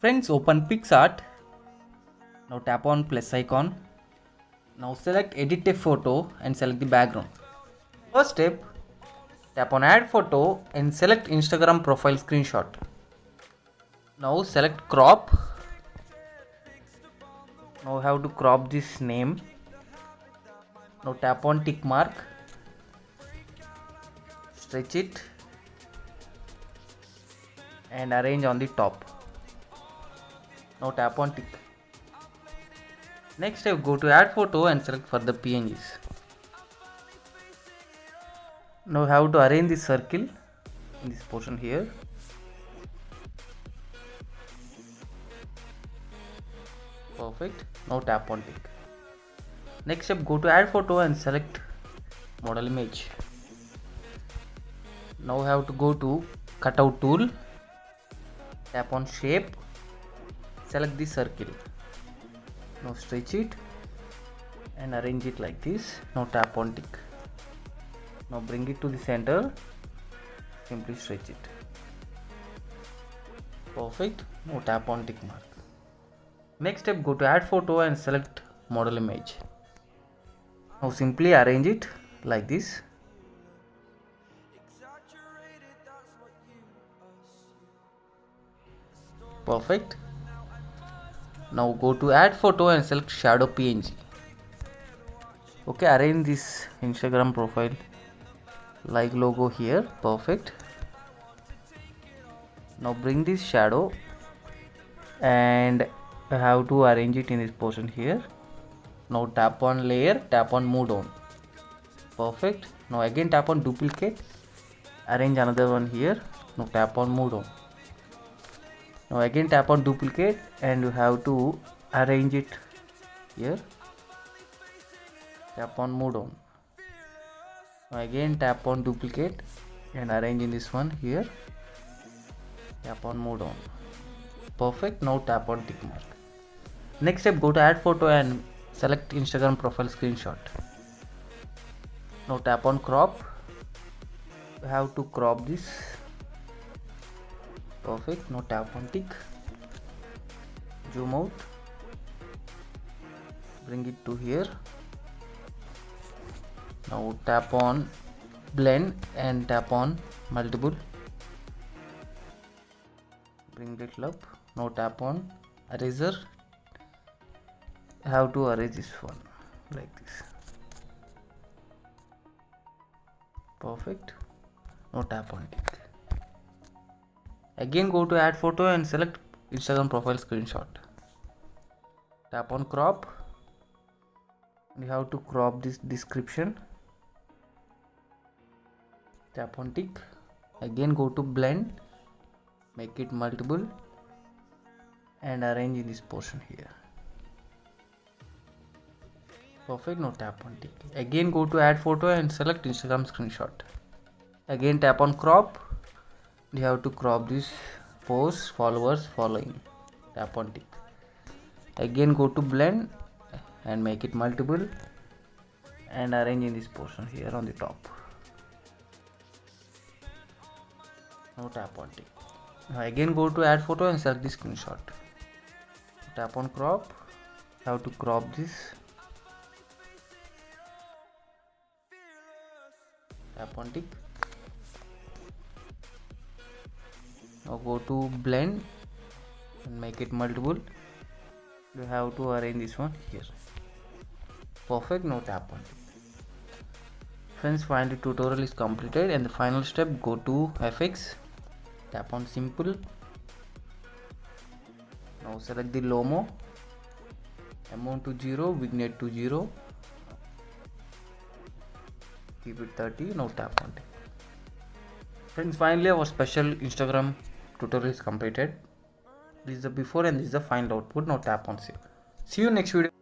Friends, open PicsArt. Now tap on plus icon. Now select edit a photo and select the background. First step, tap on add photo and select Instagram profile screenshot. Now select crop. Now have to crop this name. Now tap on tick mark. Stretch it and arrange on the top. Now tap on tick. Next step, go to add photo and select for the PNGs. Now have to arrange the circle in this portion here. Perfect. Now tap on tick. Next step, go to add photo and select model image. Now have to go to cutout tool. Tap on shape. Select the circle. Now stretch it and arrange it like this. Now tap on tick. Now bring it to the center. Simply stretch it. Perfect. Now tap on tick mark. Next step, go to add photo and select model image. Now simply arrange it like this. Perfect. Now go to add photo and select shadow PNG. Okay, arrange this Instagram profile like logo here. Perfect. Now bring this shadow and I have to arrange it in this portion here. Now tap on layer, tap on move down. Perfect. Now again tap on duplicate, arrange another one here. Now tap on move down. Now again tap on duplicate and you have to arrange it here. Tap on move down. Now again tap on duplicate and arrange in this one here. Tap on move down. Perfect. Now tap on tick mark. Next step, go to add photo and select Instagram profile screenshot. Now tap on crop. You have to crop this. Perfect. Now tap on tick. Zoom out. Bring it to here. Now tap on blend and tap on multiple. Bring it up. Now tap on eraser. Have to erase this one like this. Perfect. Now tap on tick. Again go to add photo and select Instagram profile screenshot. Tap on crop. You have to crop this description. Tap on tick. Again go to blend, make it multiple and arrange in this portion here. Perfect. Now tap on tick. Again go to add photo and select Instagram screenshot. Again tap on crop. You have to crop this post, followers, following. Tap on tick. Again go to blend and make it multiple and arrange in this portion here on the top. Now tap on tick. Now again go to add photo and select the screenshot. Tap on crop. You have to crop this. Tap on tick. Now go to blend and make it multiple. You have to arrange this one here. Perfect. Now tap on tick. Friends, finally tutorial is completed and the final step, go to FX. Tap on simple. Now select the Lomo. Amount to 0, vignette to 0. Keep it 30. Now tap on tick. Friends, finally our special Instagram tutorial is completed. This is the before and this is the final output. Now tap on save. See you next video.